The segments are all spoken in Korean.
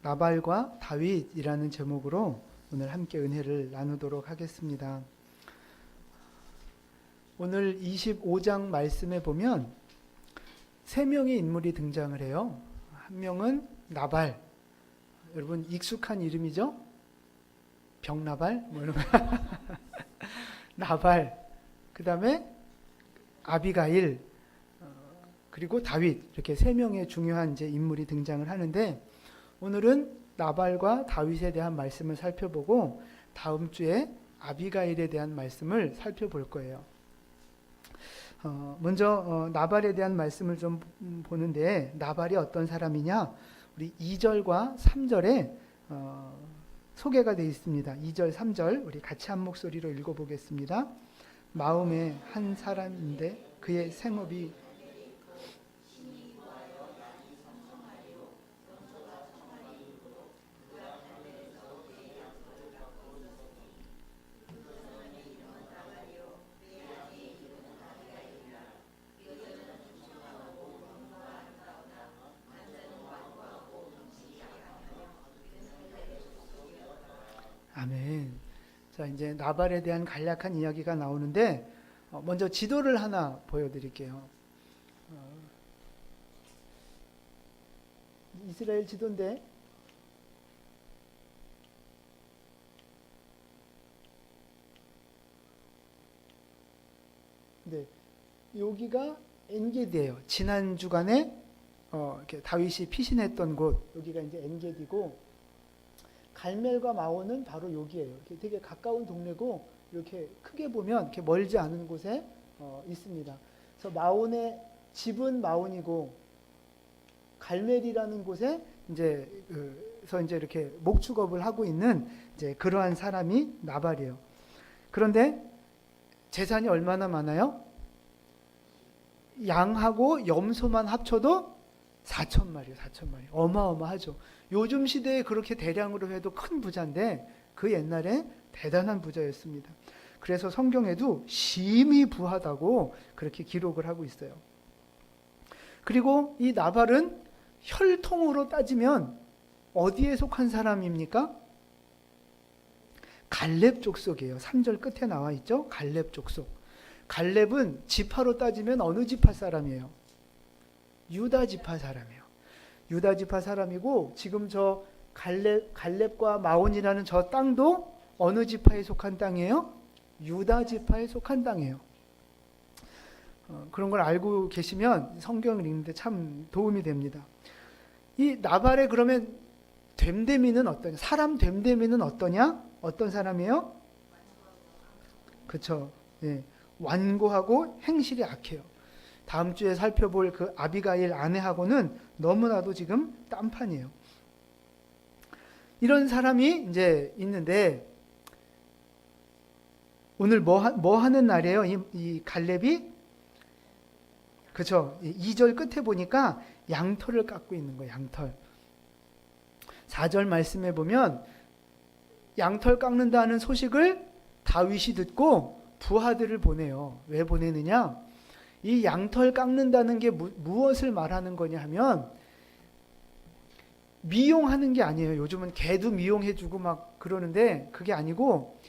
나발과 다윗이라는 제목으로 오늘 함께 은혜를 나누도록 하겠습니다. 오늘 25장 말씀에 보면 세 명의 인물이 등장을 해요. 한 명은 나발. 여러분 익숙한 이름이죠? 병나발? 뭐 이런 거. 나발. 그 다음에 아비가일. 그리고 다윗. 이렇게 세 명의 중요한 이제 인물이 등장을 하는데 오늘은 나발과 다윗에 대한 말씀을 살펴보고 다음 주에 아비가일에 대한 말씀을 살펴볼 거예요. 먼저 나발에 대한 말씀을 좀 보는데 나발이 어떤 사람이냐? 우리 2절과 3절에 소개가 되어 있습니다. 2절, 3절 우리 같이 한 목소리로 읽어보겠습니다. 마음의 한 사람인데 그의 생업이 아멘. 자, 이제 나발에 대한 간략한 이야기가 나오는데 먼저 지도를 하나 보여드릴게요. 이스라엘 지도인데 네, 여기가 엔게디예요. 지난 주간에 이렇게 다윗이 피신했던 곳 여기가 이제 엔게디고 갈멜과 마온은 바로 여기예요. 되게 가까운 동네고 이렇게 크게 보면 이렇게 멀지 않은 곳에 있습니다. 그래서 마온의 집은 마온이고 갈멜이라는 곳에 그래서 이제 이렇게 목축업을 하고 있는 이제 그러한 사람이 나발이에요. 그런데 재산이 얼마나 많아요? 양하고 염소만 합쳐도 4,000마리요, 4,000마리. 어마어마하죠. 요즘 시대에 그렇게 대량으로 해도 큰 부자인데 그 옛날에 대단한 부자였습니다. 그래서 성경에도 심히 부하다고 그렇게 기록을 하고 있어요. 그리고 이 나발은 혈통으로 따지면 어디에 속한 사람입니까? 갈렙 족속이에요. 3절 끝에 나와 있죠? 갈렙 족속. 갈렙은 지파로 따지면 어느 지파 사람이에요? 유다 지파 사람이에요. 유다 지파 사람이고 지금 저 갈렙과 마온이라는 저 땅도 어느 지파에 속한 땅이에요? 유다 지파에 속한 땅이에요. 그런 걸 알고 계시면 성경을 읽는데 참 도움이 됩니다. 이 나발의 그러면 됨됨이는 어떠냐? 사람 됨됨이는 어떠냐? 어떤 사람이에요? 그렇죠. 예. 완고하고 행실이 악해요. 다음 주에 살펴볼 그 아비가일 아내하고는 너무나도 지금 딴판이에요. 이런 사람이 이제 있는데 오늘 뭐 하는 날이에요? 이 갈렙이 그렇죠. 2절 끝에 보니까 양털을 깎고 있는 거예요. 양털. 4절 말씀에 보면 양털 깎는다는 소식을 다윗이 듣고 부하들을 보내요. 왜 보내느냐? 이 양털 깎는다는 게 무엇을 말하는 거냐 하면 미용하는 게 아니에요. 요즘은 개도 미용해주고 막 그러는데 그게 아니고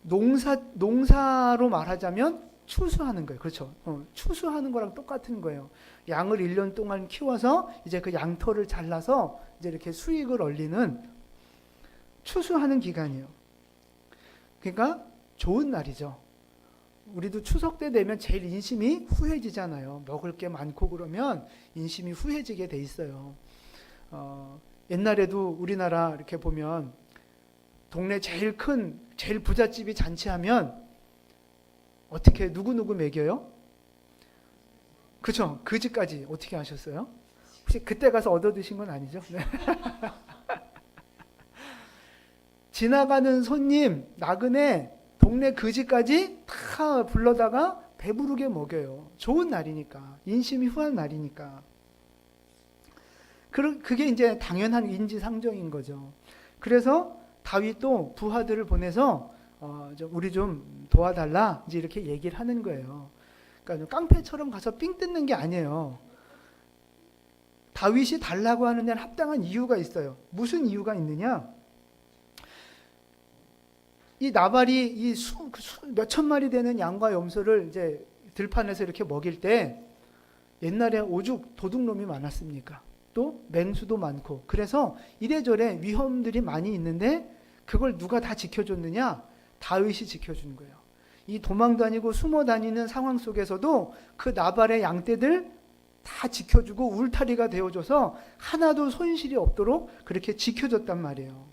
농사로 말하자면 추수하는 거예요. 그렇죠. 추수하는 거랑 똑같은 거예요. 양을 1년 동안 키워서 이제 그 양털을 잘라서 이제 이렇게 수익을 얻는 추수하는 기간이에요. 그러니까 좋은 날이죠. 우리도 추석 때 되면 제일 인심이 후해지잖아요. 먹을 게 많고 그러면 인심이 후해지게 돼 있어요. 옛날에도 우리나라 이렇게 보면 동네 제일 큰 제일 부잣집이 잔치하면 어떻게 누구 먹여요? 그죠? 그 집까지 어떻게 하셨어요? 혹시 그때 가서 얻어 드신 건 아니죠? 네. 지나가는 손님 나그네 동네 그 집까지 다 불러다가 배부르게 먹여요. 좋은 날이니까. 인심이 후한 날이니까. 그게 이제 당연한 인지상정인 거죠. 그래서 다윗도 부하들을 보내서 우리 좀 도와달라 이제 이렇게 얘기를 하는 거예요. 그러니까 깡패처럼 가서 삥 뜯는 게 아니에요. 다윗이 달라고 하는 데는 합당한 이유가 있어요. 무슨 이유가 있느냐? 이 나발이 이 몇천 마리 되는 양과 염소를 이제 들판에서 이렇게 먹일 때 옛날에 오죽 도둑놈이 많았습니까? 또 맹수도 많고 그래서 이래저래 위험들이 많이 있는데 그걸 누가 다 지켜줬느냐? 다윗이 지켜준 거예요. 이 도망 다니고 숨어 다니는 상황 속에서도 그 나발의 양떼들 다 지켜주고 울타리가 되어줘서 하나도 손실이 없도록 그렇게 지켜줬단 말이에요.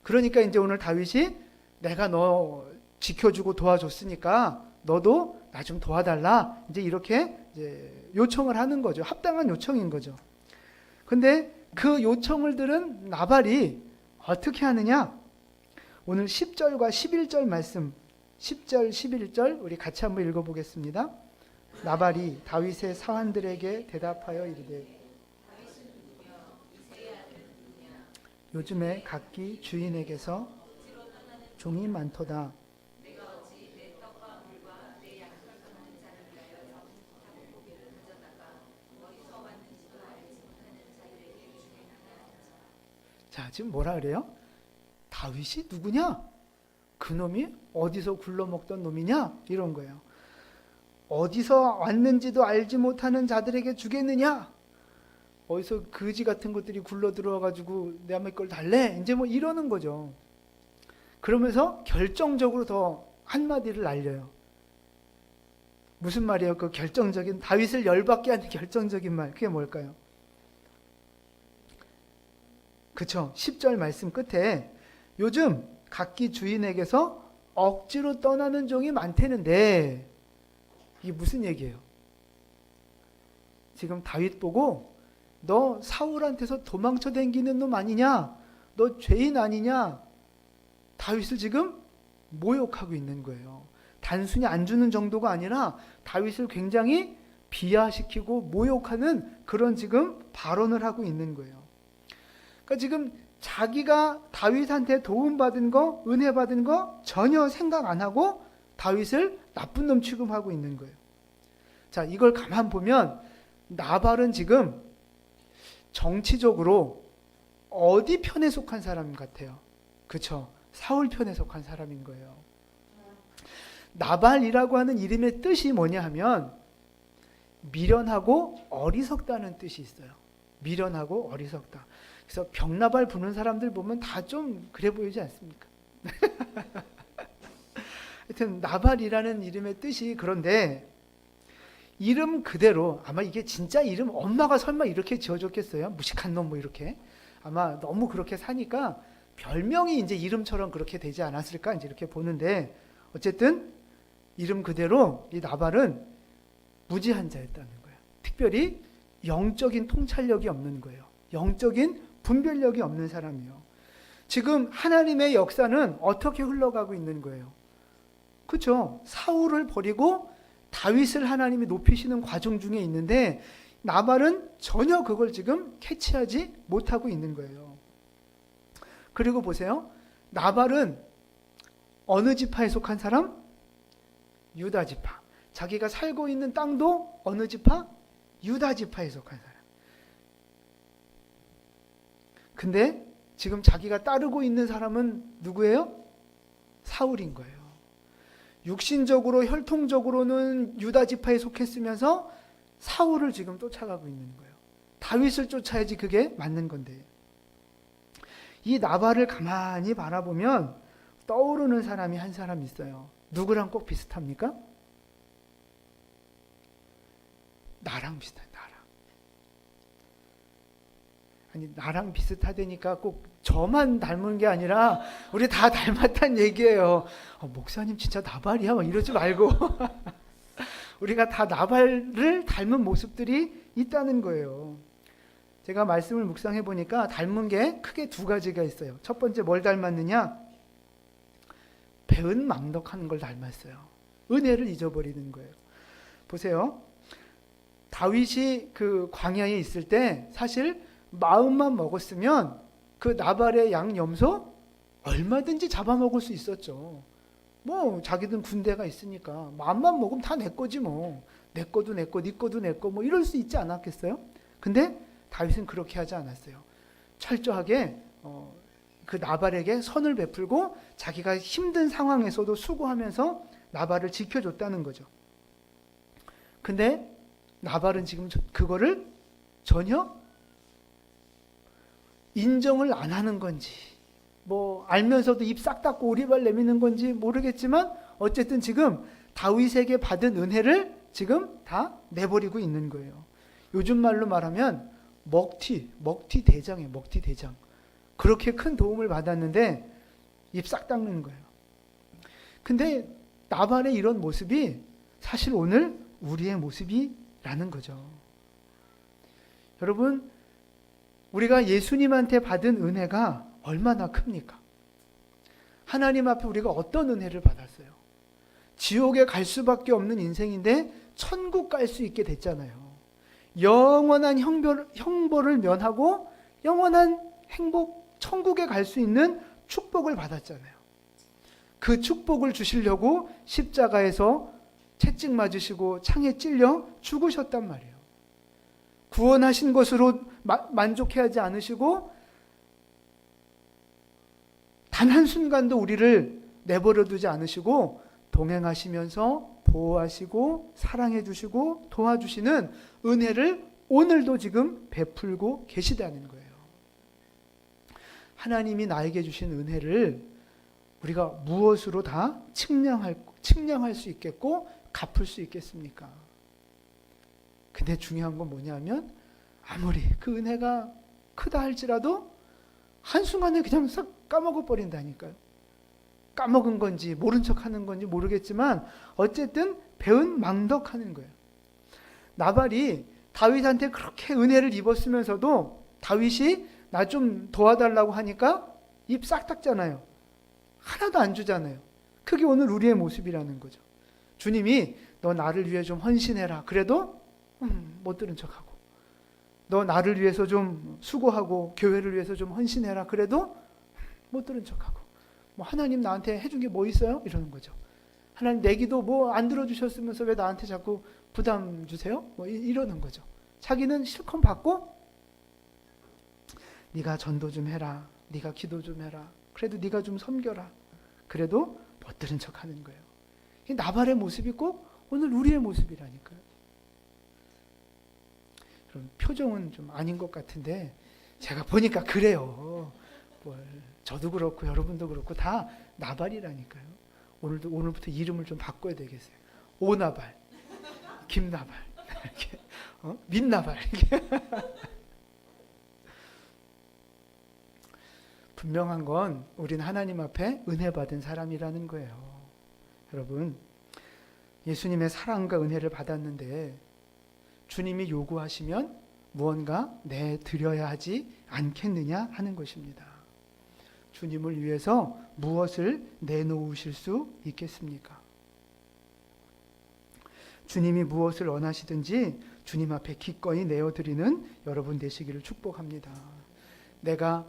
그러니까 이제 오늘 다윗이 내가 너 지켜주고 도와줬으니까 너도 나 좀 도와달라. 이제 이렇게 이제 요청을 하는 거죠. 합당한 요청인 거죠. 근데 그 요청을 들은 나발이 어떻게 하느냐? 오늘 10절과 11절 말씀, 10절, 11절 우리 같이 한번 읽어보겠습니다. 나발이 다윗의 사환들에게 대답하여 이르되 요즘에 각기 주인에게서 종이 많도다. 자, 지금 뭐라 그래요? 다윗이 누구냐? 그놈이 어디서 굴러먹던 놈이냐? 이런 거예요. 어디서 왔는지도 알지 못하는 자들에게 주겠느냐? 어디서 거지 같은 것들이 굴러 들어와가지고 내 남의 걸 달래? 이제 뭐 이러는 거죠. 그러면서 결정적으로 더 한마디를 날려요. 무슨 말이에요? 그 결정적인, 다윗을 열받게 하는 결정적인 말, 그게 뭘까요? 그쵸? 10절 말씀 끝에 요즘 각기 주인에게서 억지로 떠나는 종이 많다는데 이게 무슨 얘기예요? 지금 다윗 보고 너 사울한테서 도망쳐 댕기는 놈 아니냐? 너 죄인 아니냐? 다윗을 지금 모욕하고 있는 거예요. 단순히 안 주는 정도가 아니라 다윗을 굉장히 비하시키고 모욕하는 그런 지금 발언을 하고 있는 거예요. 그러니까 지금 자기가 다윗한테 도움받은 거, 은혜 받은 거 전혀 생각 안 하고 다윗을 나쁜 놈 취급하고 있는 거예요. 자, 이걸 가만 보면 나발은 지금 정치적으로 어디 편에 속한 사람 같아요? 그렇죠? 사울 편에 속한 사람인 거예요. 나발이라고 하는 이름의 뜻이 뭐냐 하면 미련하고 어리석다는 뜻이 있어요. 미련하고 어리석다. 그래서 병나발 부는 사람들 보면 다 좀 그래 보이지 않습니까? 하여튼 나발이라는 이름의 뜻이 그런데 이름 그대로 아마 이게 진짜 이름 엄마가 설마 이렇게 지어줬겠어요? 무식한 놈 뭐 이렇게 아마 너무 그렇게 사니까 별명이 이제 이름처럼 그렇게 되지 않았을까 이제 이렇게 보는데 어쨌든 이름 그대로 이 나발은 무지한 자였다는 거예요. 특별히 영적인 통찰력이 없는 거예요. 영적인 분별력이 없는 사람이에요. 지금 하나님의 역사는 어떻게 흘러가고 있는 거예요? 그렇죠? 사울을 버리고 다윗을 하나님이 높이시는 과정 중에 있는데 나발은 전혀 그걸 지금 캐치하지 못하고 있는 거예요. 그리고 보세요. 나발은 어느 지파에 속한 사람? 유다 지파. 자기가 살고 있는 땅도 어느 지파? 유다 지파에 속한 사람. 근데 지금 자기가 따르고 있는 사람은 누구예요? 사울인 거예요. 육신적으로 혈통적으로는 유다 지파에 속했으면서 사울을 지금 쫓아가고 있는 거예요. 다윗을 쫓아야지 그게 맞는 건데. 이 나발을 가만히 바라보면 떠오르는 사람이 한 사람 있어요. 누구랑 꼭 비슷합니까? 나랑 비슷해. 아니 나랑 비슷하다니까 꼭 저만 닮은 게 아니라 우리 다 닮았다는 얘기예요. 목사님 진짜 나발이야? 막 이러지 말고 우리가 다 나발을 닮은 모습들이 있다는 거예요. 제가 말씀을 묵상해 보니까 닮은 게 크게 두 가지가 있어요. 첫 번째 뭘 닮았느냐? 배은 망덕하는 걸 닮았어요. 은혜를 잊어버리는 거예요. 보세요. 다윗이 그 광야에 있을 때 사실 마음만 먹었으면 그 나발의 양 염소 얼마든지 잡아먹을 수 있었죠. 뭐 자기들 군대가 있으니까 마음만 먹으면 다 내 거지 뭐. 내 거도 내 거, 네 거도 내 거 뭐 이럴 수 있지 않았겠어요? 근데 다윗은 그렇게 하지 않았어요. 철저하게 그 나발에게 선을 베풀고 자기가 힘든 상황에서도 수고하면서 나발을 지켜줬다는 거죠. 근데 나발은 지금 그거를 전혀 인정을 안 하는 건지, 뭐 알면서도 입 싹 닫고 오리발 내미는 건지 모르겠지만 어쨌든 지금 다윗에게 받은 은혜를 지금 다 내버리고 있는 거예요. 요즘 말로 말하면 먹튀 대장이에요. 먹튀 대장. 그렇게 큰 도움을 받았는데 입 싹 닦는 거예요. 근데 나발의 이런 모습이 사실 오늘 우리의 모습이라는 거죠. 여러분, 우리가 예수님한테 받은 은혜가 얼마나 큽니까? 하나님 앞에 우리가 어떤 은혜를 받았어요? 지옥에 갈 수밖에 없는 인생인데 천국 갈 수 있게 됐잖아요. 영원한 형벌을 면하고 영원한 행복, 천국에 갈 수 있는 축복을 받았잖아요. 그 축복을 주시려고 십자가에서 채찍 맞으시고 창에 찔려 죽으셨단 말이에요. 구원하신 것으로 만족해하지 않으시고 단 한순간도 우리를 내버려 두지 않으시고 동행하시면서 보호하시고 사랑해 주시고 도와주시는 은혜를 오늘도 지금 베풀고 계시다는 거예요. 하나님이 나에게 주신 은혜를 우리가 무엇으로 다 측량할 수 있겠고 갚을 수 있겠습니까? 근데 중요한 건 뭐냐면 아무리 그 은혜가 크다 할지라도 한순간에 그냥 싹 까먹어 버린다니까요. 까먹은 건지 모른 척하는 건지 모르겠지만 어쨌든 배은 망덕하는 거예요. 나발이 다윗한테 그렇게 은혜를 입었으면서도 다윗이 나 좀 도와달라고 하니까 입 싹 닦잖아요. 하나도 안 주잖아요. 그게 오늘 우리의 모습이라는 거죠. 주님이 너 나를 위해 좀 헌신해라. 그래도 못 들은 척하고, 너 나를 위해서 좀 수고하고 교회를 위해서 좀 헌신해라. 그래도 못 들은 척하고, 뭐 하나님 나한테 해준 게 뭐 있어요? 이러는 거죠. 하나님 내 기도 뭐 안 들어주셨으면서 왜 나한테 자꾸 부담 주세요? 뭐 이러는 거죠. 자기는 실컷 받고 네가 전도 좀 해라. 네가 기도 좀 해라. 그래도 네가 좀 섬겨라. 그래도 못 들은 척하는 거예요. 나발의 모습이 꼭 오늘 우리의 모습이라니까요. 그럼 표정은 좀 아닌 것 같은데 제가 보니까 그래요. 저도 그렇고 여러분도 그렇고 다 나발이라니까요. 오늘부터 이름을 좀 바꿔야 되겠어요. 오나발, 김나발, 이렇게, 민나발. 이렇게. 분명한 건 우린 하나님 앞에 은혜 받은 사람이라는 거예요. 여러분, 예수님의 사랑과 은혜를 받았는데 주님이 요구하시면 무언가 내드려야 하지 않겠느냐 하는 것입니다. 주님을 위해서 무엇을 내놓으실 수 있겠습니까? 주님이 무엇을 원하시든지 주님 앞에 기꺼이 내어드리는 여러분 되시기를 축복합니다. 내가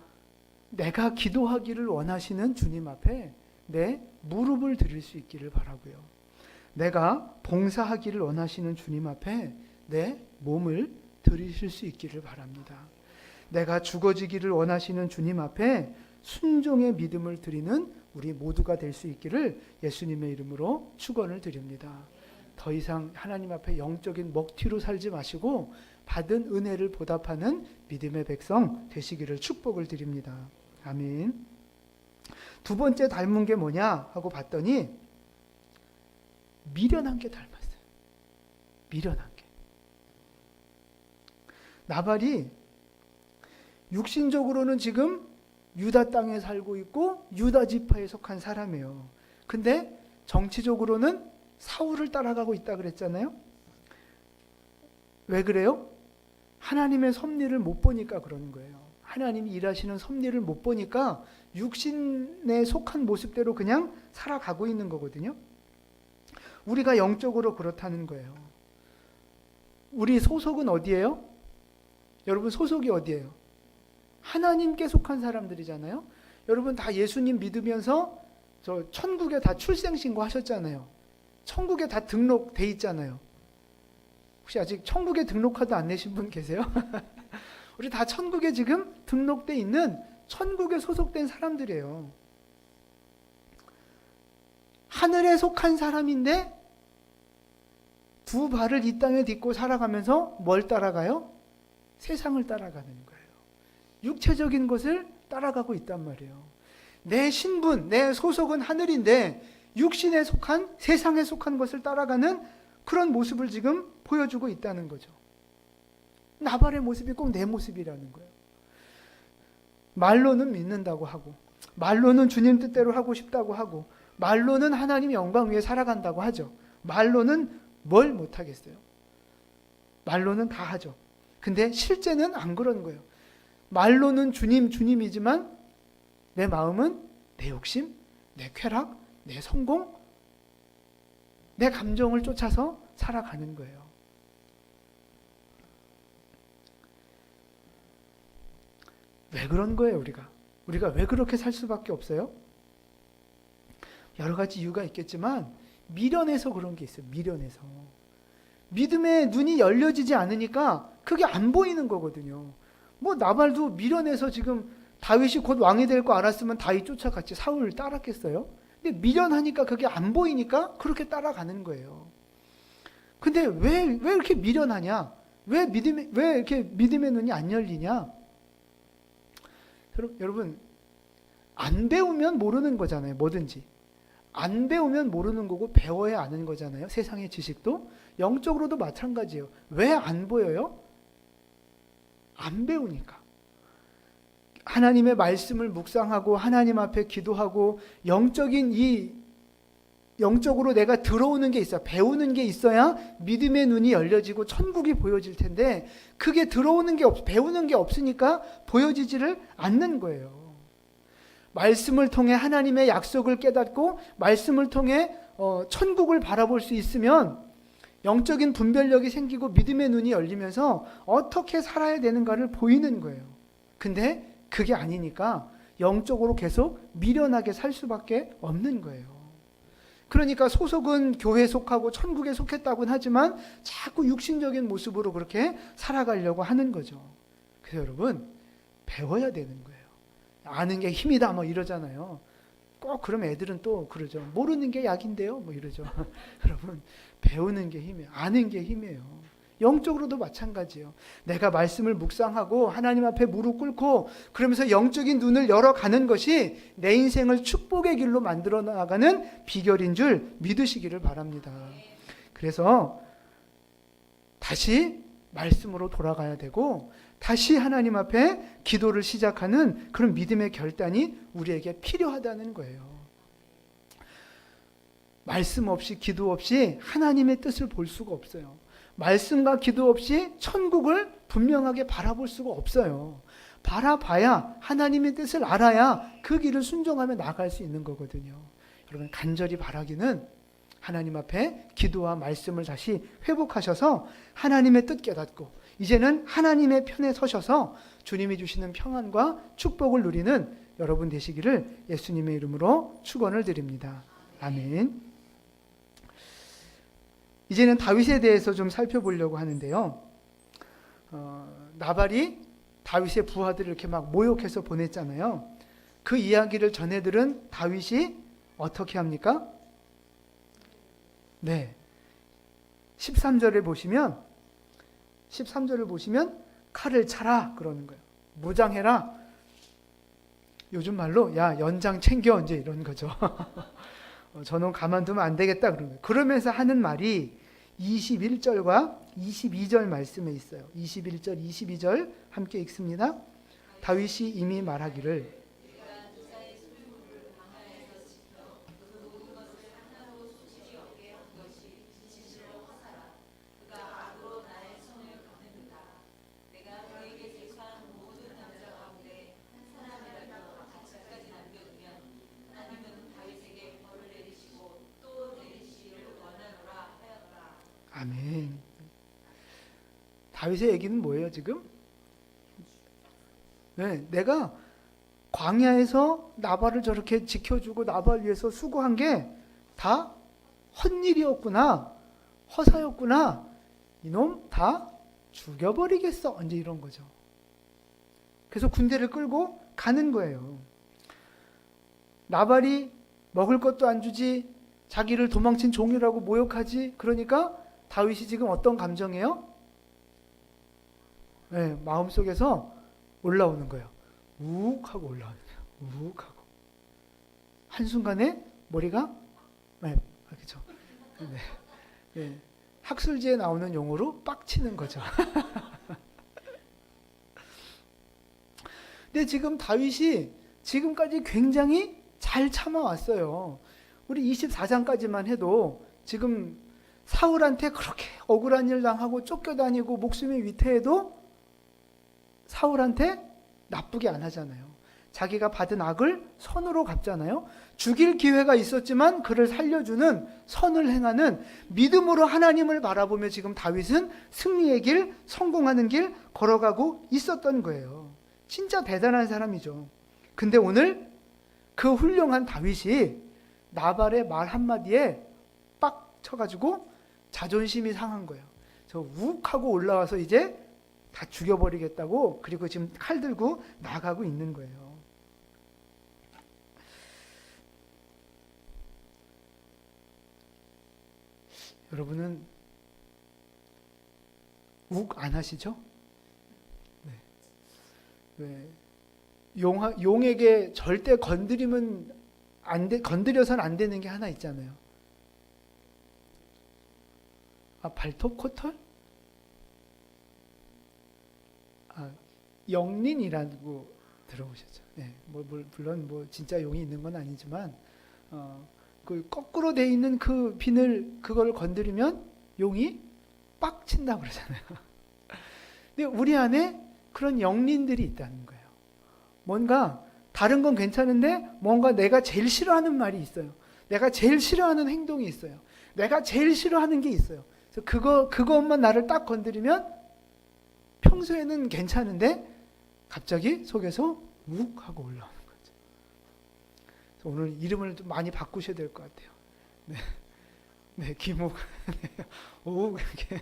기도하기를 원하시는 주님 앞에 내 무릎을 드릴 수 있기를 바라고요. 내가 봉사하기를 원하시는 주님 앞에 내 몸을 드리실 수 있기를 바랍니다. 내가 죽어지기를 원하시는 주님 앞에 순종의 믿음을 드리는 우리 모두가 될 수 있기를 예수님의 이름으로 축원을 드립니다. 더 이상 하나님 앞에 영적인 먹튀로 살지 마시고 받은 은혜를 보답하는 믿음의 백성 되시기를 축복을 드립니다. 아멘. 두 번째 닮은 게 뭐냐 하고 봤더니 미련한 게 닮았어요. 미련한 게. 나발이 육신적으로는 지금 유다 땅에 살고 있고 유다 지파에 속한 사람이에요. 근데 정치적으로는 사울을 따라가고 있다 그랬잖아요. 왜 그래요? 하나님의 섭리를 못 보니까 그러는 거예요. 하나님이 일하시는 섭리를 못 보니까 육신에 속한 모습대로 그냥 살아가고 있는 거거든요. 우리가 영적으로 그렇다는 거예요. 우리 소속은 어디예요? 여러분 소속이 어디예요? 하나님께 속한 사람들이잖아요. 여러분 다 예수님 믿으면서 저 천국에 다 출생신고 하셨잖아요. 천국에 다 등록돼 있잖아요. 혹시 아직 천국에 등록카드 안 내신 분 계세요? 우리 다 천국에 지금 등록돼 있는 천국에 소속된 사람들이에요. 하늘에 속한 사람인데 두 발을 이 땅에 딛고 살아가면서 뭘 따라가요? 세상을 따라가는 거예요. 육체적인 것을 따라가고 있단 말이에요. 내 신분, 내 소속은 하늘인데 육신에 속한, 세상에 속한 것을 따라가는 그런 모습을 지금 보여주고 있다는 거죠. 나발의 모습이 꼭 내 모습이라는 거예요. 말로는 믿는다고 하고, 말로는 주님 뜻대로 하고 싶다고 하고, 말로는 하나님 영광 위에 살아간다고 하죠. 말로는 뭘 못하겠어요? 말로는 다 하죠. 근데 실제는 안 그런 거예요. 말로는 주님, 주님이지만 내 마음은 내 욕심, 내 쾌락, 내 성공, 내 감정을 쫓아서 살아가는 거예요. 왜 그런 거예요, 우리가? 우리가 왜 그렇게 살 수밖에 없어요? 여러 가지 이유가 있겠지만 미련해서 그런 게 있어요. 미련해서. 믿음의 눈이 열려지지 않으니까 그게 안 보이는 거거든요. 뭐 나발도 미련해서 지금 다윗이 곧 왕이 될 거 알았으면 다윗 쫓아갔지 사울을 따랐겠어요? 근데 미련하니까 그게 안 보이니까 그렇게 따라가는 거예요. 근데 왜 이렇게 미련하냐? 왜 이렇게 믿음의 눈이 안 열리냐? 여러분, 안 배우면 모르는 거잖아요. 뭐든지. 안 배우면 모르는 거고 배워야 아는 거잖아요. 세상의 지식도. 영적으로도 마찬가지예요. 왜 안 보여요? 안 배우니까. 하나님의 말씀을 묵상하고 하나님 앞에 기도하고 영적으로 내가 들어오는 게 있어야, 배우는 게 있어야 믿음의 눈이 열려지고 천국이 보여질 텐데 그게 들어오는 게 배우는 게 없으니까 보여지지를 않는 거예요. 말씀을 통해 하나님의 약속을 깨닫고 말씀을 통해 천국을 바라볼 수 있으면 영적인 분별력이 생기고 믿음의 눈이 열리면서 어떻게 살아야 되는가를 보이는 거예요. 근데 그게 아니니까 영적으로 계속 미련하게 살 수밖에 없는 거예요. 그러니까 소속은 교회에 속하고 천국에 속했다고는 하지만 자꾸 육신적인 모습으로 그렇게 살아가려고 하는 거죠. 그래서 여러분, 배워야 되는 거예요. 아는 게 힘이다 뭐 이러잖아요. 꼭 그러면 애들은 또 그러죠. 모르는 게 약인데요 뭐 이러죠. 여러분, 배우는 게 힘이에요. 아는 게 힘이에요. 영적으로도 마찬가지예요. 내가 말씀을 묵상하고 하나님 앞에 무릎 꿇고 그러면서 영적인 눈을 열어가는 것이 내 인생을 축복의 길로 만들어 나가는 비결인 줄 믿으시기를 바랍니다. 그래서 다시 말씀으로 돌아가야 되고 다시 하나님 앞에 기도를 시작하는 그런 믿음의 결단이 우리에게 필요하다는 거예요. 말씀 없이 기도 없이 하나님의 뜻을 볼 수가 없어요. 말씀과 기도 없이 천국을 분명하게 바라볼 수가 없어요. 바라봐야 하나님의 뜻을 알아야 그 길을 순종하며 나아갈 수 있는 거거든요. 여러분, 간절히 바라기는 하나님 앞에 기도와 말씀을 다시 회복하셔서 하나님의 뜻 깨닫고 이제는 하나님의 편에 서셔서 주님이 주시는 평안과 축복을 누리는 여러분 되시기를 예수님의 이름으로 축원을 드립니다. 아멘. 이제는 다윗에 대해서 좀 살펴보려고 하는데요. 나발이 다윗의 부하들을 이렇게 막 모욕해서 보냈잖아요. 그 이야기를 전해들은 다윗이 어떻게 합니까? 네. 13절을 보시면 칼을 차라 그러는 거예요. 무장해라. 요즘 말로 야 연장 챙겨 이제 이런 거죠. 저는 가만두면 안 되겠다 그런 거예요. 그러면서 하는 말이 21절과 22절 말씀에 있어요. 21절, 22절 함께 읽습니다. 다윗이 이미 말하기를 아멘. 다윗의 얘기는 뭐예요 지금? 네, 내가 광야에서 나발을 저렇게 지켜주고 나발 위해서 수고한 게 다 헛일이었구나, 허사였구나, 이놈 다 죽여버리겠어 이제 이런 거죠. 그래서 군대를 끌고 가는 거예요. 나발이 먹을 것도 안 주지, 자기를 도망친 종이라고 모욕하지. 그러니까 다윗이 지금 어떤 감정이에요? 네, 마음속에서 올라오는 거예요. 우욱 하고 올라오는 거예요. 우욱 하고. 한순간에 머리가, 네, 그렇죠. 네, 네. 학술지에 나오는 용어로 빡치는 거죠. 근데 지금 다윗이 지금까지 굉장히 잘 참아왔어요. 우리 24장까지만 해도 지금 사울한테 그렇게 억울한 일 당하고 쫓겨다니고 목숨이 위태해도 사울한테 나쁘게 안 하잖아요. 자기가 받은 악을 선으로 갚잖아요. 죽일 기회가 있었지만 그를 살려주는 선을 행하는 믿음으로 하나님을 바라보며 지금 다윗은 승리의 길, 성공하는 길 걸어가고 있었던 거예요. 진짜 대단한 사람이죠. 근데 오늘 그 훌륭한 다윗이 나발의 말 한마디에 빡 쳐가지고 자존심이 상한 거예요. 저 욱하고 올라와서 이제 다 죽여버리겠다고, 그리고 지금 칼 들고 나가고 있는 거예요. 여러분은 욱 안 하시죠? 네. 왜 용에게 절대 건드리면 건드려서는 안 되는 게 하나 있잖아요. 발톱 코털? 영린이라고 들어보셨죠? 네, 물론 진짜 용이 있는 건 아니지만, 그 거꾸로 돼 있는 그 비늘 그걸 건드리면 용이 빡 친다고 그러잖아요. 근데 우리 안에 그런 영린들이 있다는 거예요. 뭔가 다른 건 괜찮은데 뭔가 내가 제일 싫어하는 말이 있어요. 내가 제일 싫어하는 행동이 있어요. 내가 제일 싫어하는 게 있어요. 그래서 그것만 나를 딱 건드리면 평소에는 괜찮은데 갑자기 속에서 욱 하고 올라오는 거죠. 그래서 오늘 이름을 좀 많이 바꾸셔야 될 것 같아요. 네, 네, 기목, 오, 이렇게.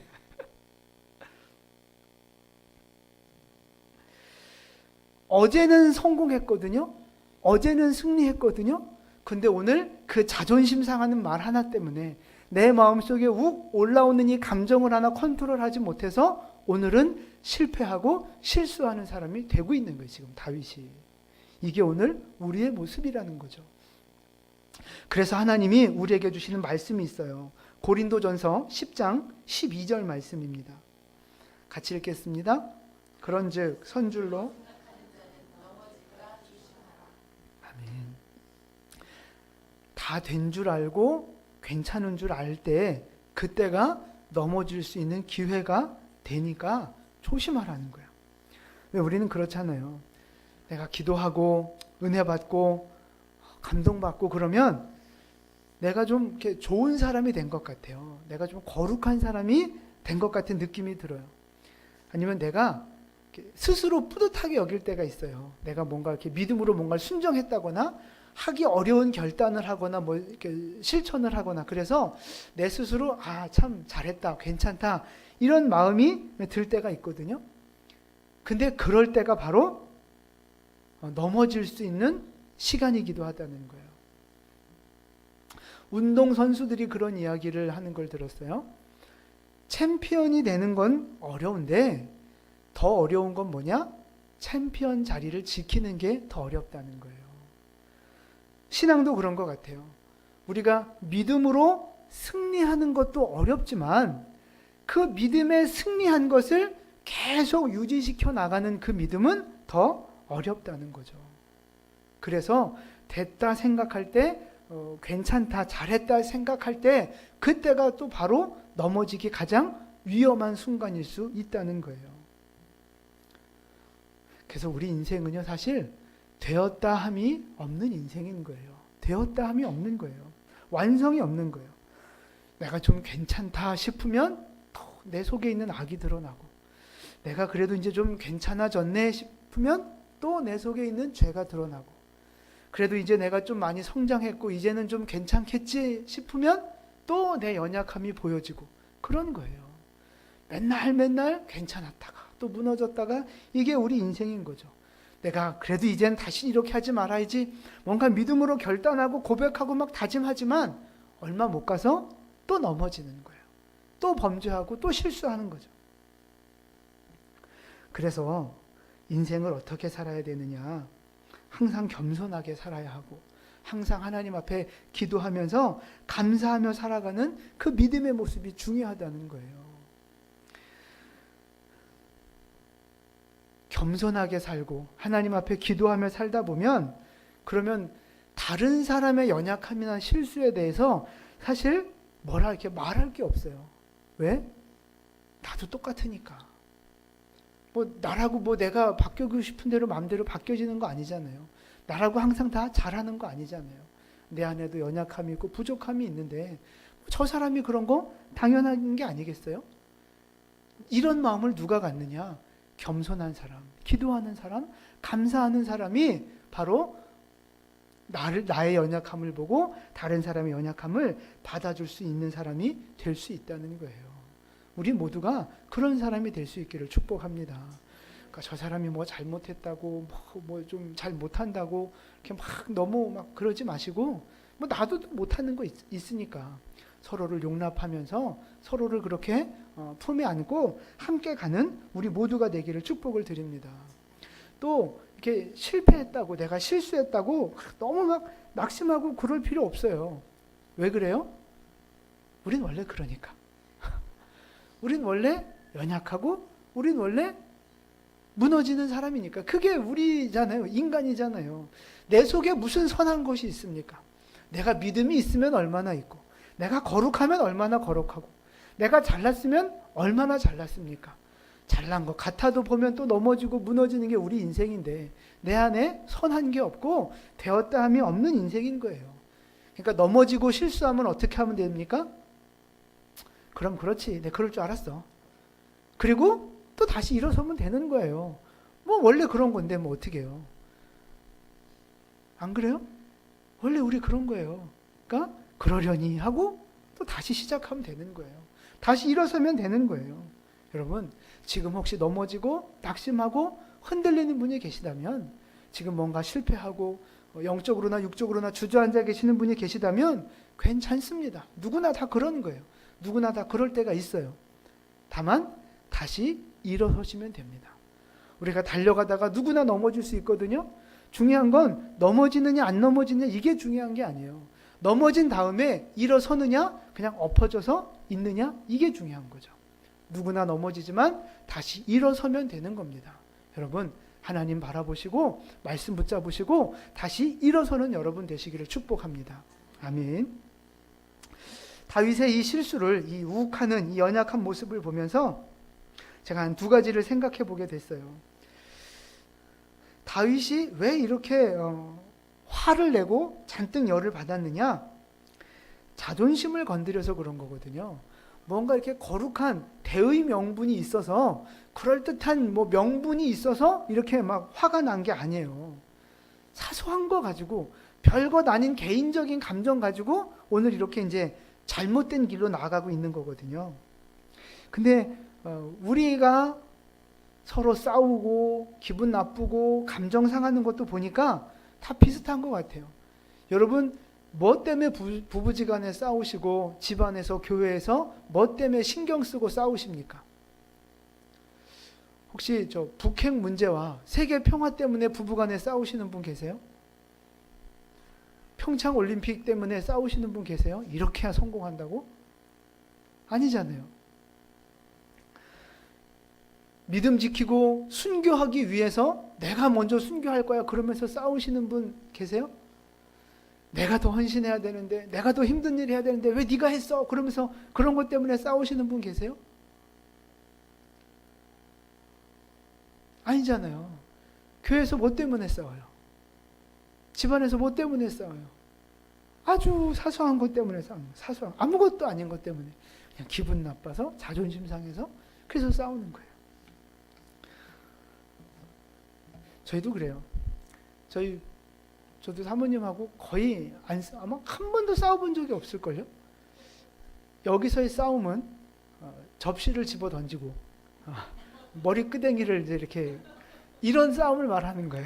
어제는 성공했거든요. 어제는 승리했거든요. 근데 오늘 그 자존심 상하는 말 하나 때문에 내 마음속에 욱 올라오는 이 감정을 하나 컨트롤하지 못해서 오늘은 실패하고 실수하는 사람이 되고 있는 거예요. 지금 다윗이. 이게 오늘 우리의 모습이라는 거죠. 그래서 하나님이 우리에게 주시는 말씀이 있어요. 고린도전서 10장 12절 말씀입니다. 같이 읽겠습니다. 그런즉 선줄로 다 된 줄 알고 괜찮은 줄 알 때 그때가 넘어질 수 있는 기회가 되니까 조심하라는 거예요. 왜 우리는 그렇잖아요. 내가 기도하고 은혜 받고 감동받고 그러면 내가 좀 이렇게 좋은 사람이 된 것 같아요. 내가 좀 거룩한 사람이 된 것 같은 느낌이 들어요. 아니면 내가 스스로 뿌듯하게 여길 때가 있어요. 내가 뭔가 이렇게 믿음으로 뭔가를 순종했다거나 하기 어려운 결단을 하거나 뭐 이렇게 실천을 하거나 그래서 내 스스로 참 잘했다, 괜찮다 이런 마음이 들 때가 있거든요. 근데 그럴 때가 바로 넘어질 수 있는 시간이기도 하다는 거예요. 운동 선수들이 그런 이야기를 하는 걸 들었어요. 챔피언이 되는 건 어려운데 더 어려운 건 뭐냐? 챔피언 자리를 지키는 게 더 어렵다는 거예요. 신앙도 그런 것 같아요. 우리가 믿음으로 승리하는 것도 어렵지만 그 믿음에 승리한 것을 계속 유지시켜 나가는 그 믿음은 더 어렵다는 거죠. 그래서 됐다 생각할 때, 괜찮다, 잘했다 생각할 때 그때가 또 바로 넘어지기 가장 위험한 순간일 수 있다는 거예요. 그래서 우리 인생은요, 사실 되었다 함이 없는 인생인 거예요. 되었다 함이 없는 거예요. 완성이 없는 거예요. 내가 좀 괜찮다 싶으면 또 내 속에 있는 악이 드러나고, 내가 그래도 이제 좀 괜찮아졌네 싶으면 또 내 속에 있는 죄가 드러나고, 그래도 이제 내가 좀 많이 성장했고 이제는 좀 괜찮겠지 싶으면 또 내 연약함이 보여지고 그런 거예요. 맨날 괜찮았다가 또 무너졌다가 이게 우리 인생인 거죠. 내가 그래도 이젠 다시 이렇게 하지 말아야지. 뭔가 믿음으로 결단하고 고백하고 막 다짐하지만 얼마 못 가서 또 넘어지는 거예요. 또 범죄하고 또 실수하는 거죠. 그래서 인생을 어떻게 살아야 되느냐. 항상 겸손하게 살아야 하고 항상 하나님 앞에 기도하면서 감사하며 살아가는 그 믿음의 모습이 중요하다는 거예요. 겸손하게 살고 하나님 앞에 기도하며 살다 보면 그러면 다른 사람의 연약함이나 실수에 대해서 사실 뭐라 이렇게 말할 게 없어요. 왜? 나도 똑같으니까. 뭐 나라고 뭐 내가 바뀌고 싶은 대로 마음대로 바뀌어지는 거 아니잖아요. 나라고 항상 다 잘하는 거 아니잖아요. 내 안에도 연약함이 있고 부족함이 있는데 저 사람이 그런 거 당연한 게 아니겠어요? 이런 마음을 누가 갖느냐? 겸손한 사람, 기도하는 사람, 감사하는 사람이 바로 나의 연약함을 보고 다른 사람의 연약함을 받아줄 수 있는 사람이 될 수 있다는 거예요. 우리 모두가 그런 사람이 될 수 있기를 축복합니다. 그러니까 저 사람이 뭐 잘못했다고 뭐 좀 잘 못한다고 이렇게 막 너무 막 그러지 마시고 뭐 나도 못하는 거 있으니까 서로를 용납하면서 서로를 그렇게 품에 안고 함께 가는 우리 모두가 되기를 축복을 드립니다. 또 이렇게 실패했다고 내가 실수했다고 너무 막 낙심하고 그럴 필요 없어요. 왜 그래요? 우린 원래 그러니까. 우린 원래 연약하고 우린 원래 무너지는 사람이니까. 그게 우리잖아요. 인간이잖아요. 내 속에 무슨 선한 것이 있습니까? 내가 믿음이 있으면 얼마나 있고 내가 거룩하면 얼마나 거룩하고 내가 잘났으면 얼마나 잘났습니까? 잘난 것 같아도 보면 또 넘어지고 무너지는 게 우리 인생인데 내 안에 선한 게 없고 되었다함이 없는 인생인 거예요. 그러니까 넘어지고 실수하면 어떻게 하면 됩니까? 그럼 그렇지. 내가 그럴 줄 알았어. 그리고 또 다시 일어서면 되는 거예요. 뭐 원래 그런 건데 뭐 어떻게 해요? 안 그래요? 원래 우리 그런 거예요. 그러니까 그러려니 하고 또 다시 시작하면 되는 거예요. 다시 일어서면 되는 거예요. 여러분 지금 혹시 넘어지고 낙심하고 흔들리는 분이 계시다면 지금 뭔가 실패하고 영적으로나 육적으로나 주저앉아 계시는 분이 계시다면 괜찮습니다. 누구나 다 그런 거예요. 누구나 다 그럴 때가 있어요. 다만 다시 일어서시면 됩니다. 우리가 달려가다가 누구나 넘어질 수 있거든요. 중요한 건 넘어지느냐 안 넘어지느냐 이게 중요한 게 아니에요. 넘어진 다음에 일어서느냐 그냥 엎어져서 있느냐 이게 중요한 거죠. 누구나 넘어지지만 다시 일어서면 되는 겁니다. 여러분 하나님 바라보시고 말씀 붙잡으시고 다시 일어서는 여러분 되시기를 축복합니다. 아멘. 다윗의 이 실수를 이 우욱하는 이 연약한 모습을 보면서 제가 한 두 가지를 생각해 보게 됐어요. 다윗이 왜 이렇게 화를 내고 잔뜩 열을 받았느냐? 자존심을 건드려서 그런 거거든요. 뭔가 이렇게 거룩한 대의 명분이 있어서 그럴듯한 뭐 명분이 있어서 이렇게 막 화가 난 게 아니에요. 사소한 거 가지고 별것 아닌 개인적인 감정 가지고 오늘 이렇게 이제 잘못된 길로 나아가고 있는 거거든요. 근데 우리가 서로 싸우고 기분 나쁘고 감정 상하는 것도 보니까 다 비슷한 것 같아요. 여러분 뭐 때문에 부부지간에 싸우시고 집안에서 교회에서 뭐 때문에 신경 쓰고 싸우십니까? 혹시 저 북핵 문제와 세계 평화 때문에 부부간에 싸우시는 분 계세요? 평창 올림픽 때문에 싸우시는 분 계세요? 이렇게 해야 성공한다고? 아니잖아요. 믿음 지키고 순교하기 위해서 내가 먼저 순교할 거야 그러면서 싸우시는 분 계세요? 내가 더 헌신해야 되는데 내가 더 힘든 일 해야 되는데 왜 네가 했어? 그러면서 그런 것 때문에 싸우시는 분 계세요? 아니잖아요. 교회에서 뭐 때문에 싸워요? 집안에서 뭐 때문에 싸워요? 아주 사소한 것 때문에 싸우는 거예요. 사소한 아무것도 아닌 것 때문에 그냥 기분 나빠서 자존심 상해서 그래서 싸우는 거예요. 저희도 그래요. 저도 사모님하고 거의 아마 한 번도 싸워본 적이 없을걸요. 여기서의 싸움은 접시를 집어 던지고 머리 끄댕이를 이제 이렇게 이런 싸움을 말하는 거예요.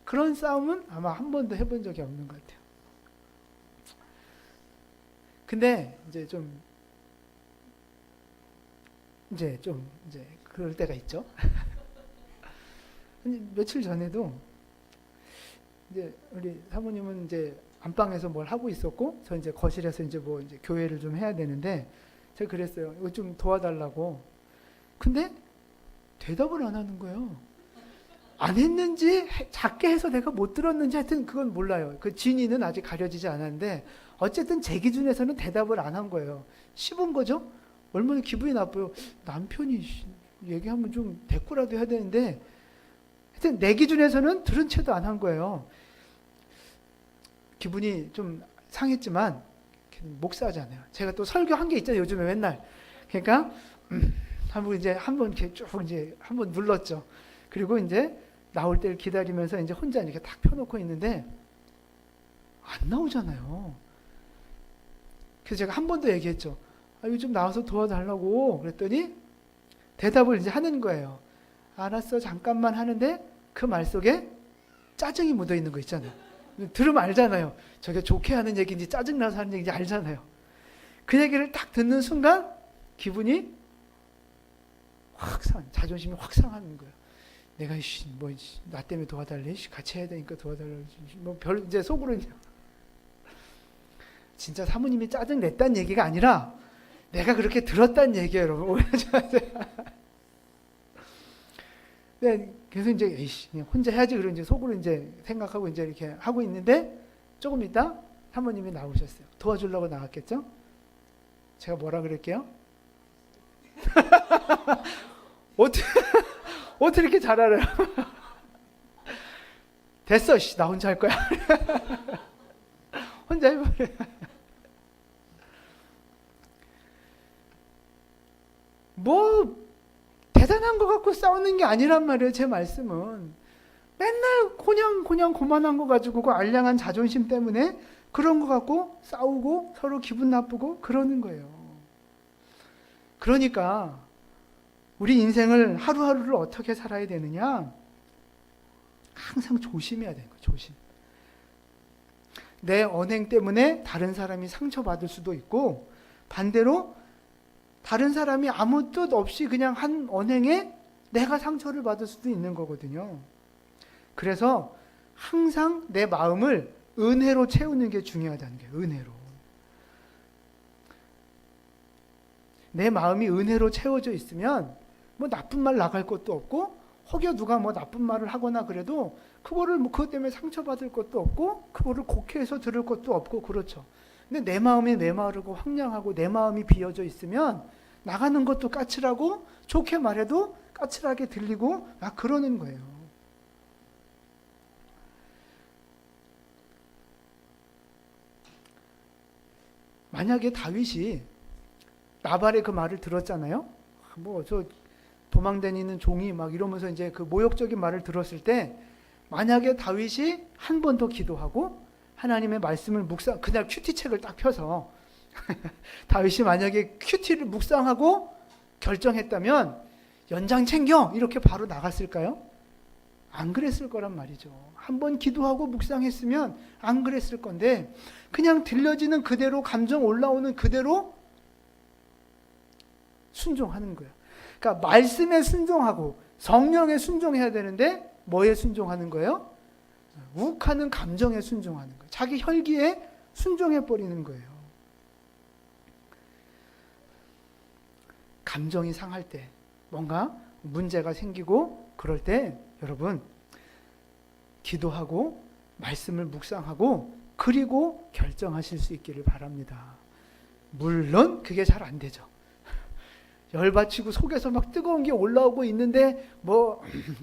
그런 싸움은 아마 한 번도 해본 적이 없는 것 같아요. 근데 이제 그럴 때가 있죠. 며칠 전에도 이제 우리 사모님은 이제 안방에서 뭘 하고 있었고, 저 이제 거실에서 이제 교회를 좀 해야 되는데, 제가 그랬어요. 이거 좀 도와달라고. 근데 대답을 안 하는 거예요. 안 했는지 작게 해서 내가 못 들었는지 하여튼 그건 몰라요. 그 진위는 아직 가려지지 않았는데 어쨌든 제 기준에서는 대답을 안 한 거예요. 씹은 거죠? 얼마나 기분이 나빠요. 남편이 얘기하면 좀 대꾸라도 해야 되는데 하여튼 내 기준에서는 들은 채도 안 한 거예요. 기분이 좀 상했지만 목사잖아요. 제가 또 설교한 게 있잖아요. 요즘에 맨날. 그러니까 한번 이렇게 쭉 한번 눌렀죠. 그리고 이제 나올 때를 기다리면서 이제 혼자 이렇게 딱 펴놓고 있는데 안 나오잖아요. 그래서 제가 한 번 더 얘기했죠. 이거 좀 나와서 도와달라고 그랬더니 대답을 이제 하는 거예요. 알았어, 잠깐만 하는데 그 말 속에 짜증이 묻어 있는 거 있잖아요. 들으면 알잖아요. 저게 좋게 하는 얘기인지 짜증나서 하는 얘기인지 알잖아요. 그 얘기를 딱 듣는 순간 기분이 자존심이 확 상하는 거예요. 내가 나 때문에 도와달래? 같이 해야 되니까 도와달래. 이제 속으로 진짜 사모님이 짜증 냈다는 얘기가 아니라 내가 그렇게 들었다는 얘기예요, 여러분. 오해하지 마세요. 네, 그래서 이제 그냥 혼자 해야지 그런 이제 속으로 이제 생각하고 이제 이렇게 하고 있는데 조금 있다 사모님이 나오셨어요. 도와주려고 나왔겠죠? 제가 뭐라 그럴게요? 어떻게 이렇게 잘 알아요? 됐어, 나 혼자 할 거야. 혼자 해버려. 대단한 거 갖고 싸우는 게 아니란 말이에요. 제 말씀은 맨날 그냥 고만한 거 가지고 그 알량한 자존심 때문에 그런 거 갖고 싸우고 서로 기분 나쁘고 그러는 거예요. 그러니까 우리 인생을 하루하루를 어떻게 살아야 되느냐? 항상 조심해야 되는 거예요. 조심. 내 언행 때문에 다른 사람이 상처받을 수도 있고 반대로 다른 사람이 아무 뜻 없이 그냥 한 언행에 내가 상처를 받을 수도 있는 거거든요. 그래서 항상 내 마음을 은혜로 채우는 게 중요하다는 거예요. 은혜로. 내 마음이 은혜로 채워져 있으면 나쁜 말 나갈 것도 없고 혹여 누가 나쁜 말을 하거나 그래도 그거를 그것 때문에 상처받을 것도 없고 그거를 곡해해서 들을 것도 없고 그렇죠. 근데 내 마음이 메마르고 황량하고 내 마음이 비어져 있으면 나가는 것도 까칠하고 좋게 말해도 까칠하게 들리고 그러는 거예요. 만약에 다윗이 나발의 그 말을 들었잖아요. 저 도망다니는 종이 이러면서 이제 그 모욕적인 말을 들었을 때 만약에 다윗이 한 번 더 기도하고 하나님의 말씀을 그냥 큐티책을 딱 펴서 다윗이 만약에 큐티를 묵상하고 결정했다면 연장 챙겨 이렇게 바로 나갔을까요? 안 그랬을 거란 말이죠. 한 번 기도하고 묵상했으면 안 그랬을 건데 그냥 들려지는 그대로 감정 올라오는 그대로 순종하는 거예요. 그러니까 말씀에 순종하고 성령에 순종해야 되는데 뭐에 순종하는 거예요? 욱하는 감정에 순종하는 거예요. 자기 혈기에 순종해 버리는 거예요. 감정이 상할 때 뭔가 문제가 생기고 그럴 때 여러분 기도하고 말씀을 묵상하고 그리고 결정하실 수 있기를 바랍니다. 물론 그게 잘 안 되죠. 열받치고 속에서 뜨거운 게 올라오고 있는데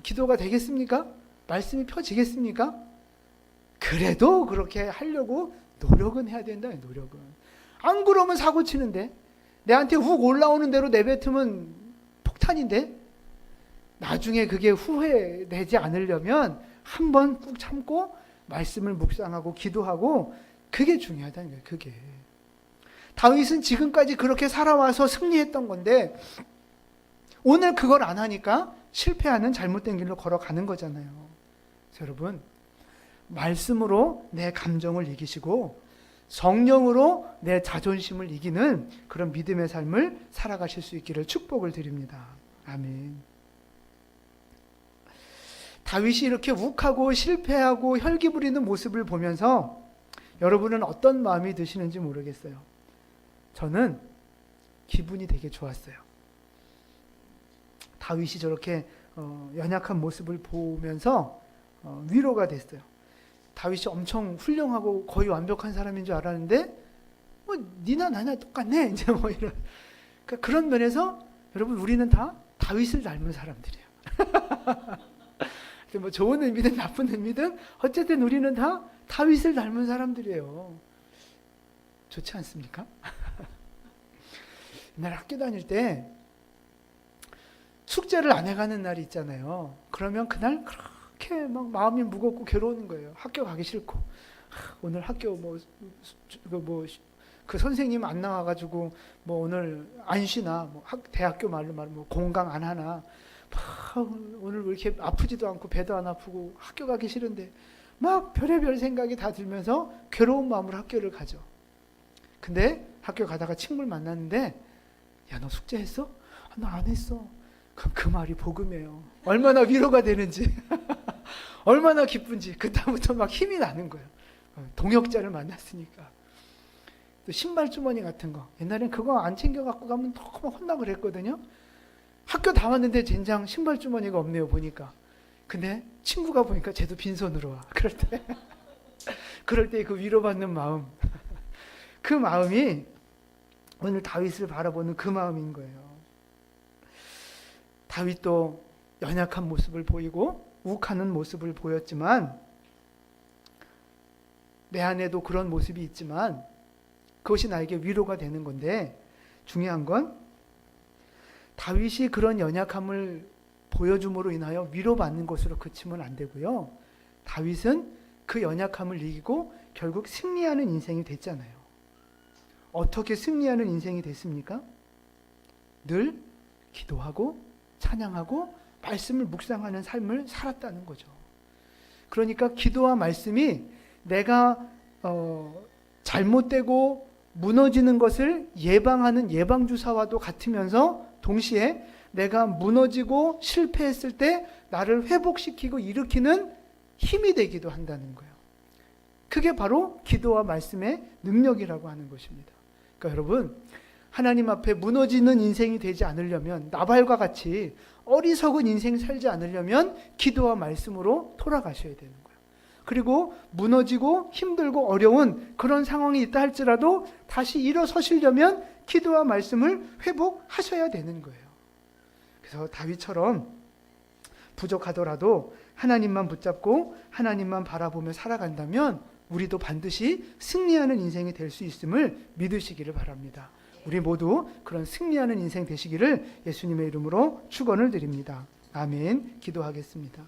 기도가 되겠습니까? 말씀이 펴지겠습니까? 그래도 그렇게 하려고 노력은 해야 된다. 노력은. 안 그러면 사고 치는데 내한테 훅 올라오는 대로 내뱉으면 폭탄인데 나중에 그게 후회되지 않으려면 한번 꾹 참고 말씀을 묵상하고 기도하고 그게 중요하다는 거예요. 그게. 다윗은 지금까지 그렇게 살아와서 승리했던 건데 오늘 그걸 안 하니까 실패하는 잘못된 길로 걸어가는 거잖아요. 그래서 여러분, 말씀으로 내 감정을 이기시고 성령으로 내 자존심을 이기는 그런 믿음의 삶을 살아가실 수 있기를 축복을 드립니다. 아멘. 다윗이 이렇게 욱하고 실패하고 혈기 부리는 모습을 보면서 여러분은 어떤 마음이 드시는지 모르겠어요. 저는 기분이 되게 좋았어요. 다윗이 저렇게 연약한 모습을 보면서 위로가 됐어요. 다윗이 엄청 훌륭하고 거의 완벽한 사람인 줄 알았는데 뭐 니나 나나 똑같네 이제 뭐 이런 그러니까 그런 면에서 여러분 우리는 다 다윗을 닮은 사람들이에요. 뭐 좋은 의미든 나쁜 의미든 어쨌든 우리는 다 다윗을 닮은 사람들이에요. 좋지 않습니까? 옛날 학교 다닐 때 숙제를 안 해가는 날이 있잖아요. 그러면 그날 그렇게 막 마음이 무겁고 괴로운 거예요. 학교 가기 싫고 오늘 학교 그 선생님 안 나와가지고 뭐 오늘 안 쉬나 뭐 대학교 말로 말하면 뭐 공강 안 하나 오늘 왜 이렇게 아프지도 않고 배도 안 아프고 학교 가기 싫은데 막 별의별 생각이 다 들면서 괴로운 마음으로 학교를 가죠. 근데 학교 가다가 친구를 만났는데 야, 너 숙제했어? 나 안 했어. 그럼 그 말이 복음이에요. 얼마나 위로가 되는지 얼마나 기쁜지 그다음부터 막 힘이 나는 거예요. 동역자를 만났으니까. 또 신발 주머니 같은 거 옛날엔 그거 안 챙겨 갖고 가면 너무 혼나 그랬거든요. 학교 다 왔는데 젠장 신발 주머니가 없네요 보니까. 근데 친구가 보니까 쟤도 빈손으로 와. 그럴 때 그 위로받는 마음 그 마음이 오늘 다윗을 바라보는 그 마음인 거예요. 다윗도 연약한 모습을 보이고 욱하는 모습을 보였지만 내 안에도 그런 모습이 있지만 그것이 나에게 위로가 되는 건데 중요한 건 다윗이 그런 연약함을 보여줌으로 인하여 위로받는 것으로 그치면 안 되고요. 다윗은 그 연약함을 이기고 결국 승리하는 인생이 됐잖아요. 어떻게 승리하는 인생이 됐습니까? 늘 기도하고 찬양하고 말씀을 묵상하는 삶을 살았다는 거죠. 그러니까 기도와 말씀이 내가 잘못되고 무너지는 것을 예방하는 예방주사와도 같으면서 동시에 내가 무너지고 실패했을 때 나를 회복시키고 일으키는 힘이 되기도 한다는 거예요. 그게 바로 기도와 말씀의 능력이라고 하는 것입니다. 그러니까 여러분, 하나님 앞에 무너지는 인생이 되지 않으려면 나발과 같이 어리석은 인생 살지 않으려면 기도와 말씀으로 돌아가셔야 되는 거예요. 그리고 무너지고 힘들고 어려운 그런 상황이 있다 할지라도 다시 일어서시려면 기도와 말씀을 회복하셔야 되는 거예요. 그래서 다윗처럼 부족하더라도 하나님만 붙잡고 하나님만 바라보며 살아간다면 우리도 반드시 승리하는 인생이 될 수 있음을 믿으시기를 바랍니다. 우리 모두 그런 승리하는 인생 되시기를 예수님의 이름으로 축원을 드립니다. 아멘. 기도하겠습니다.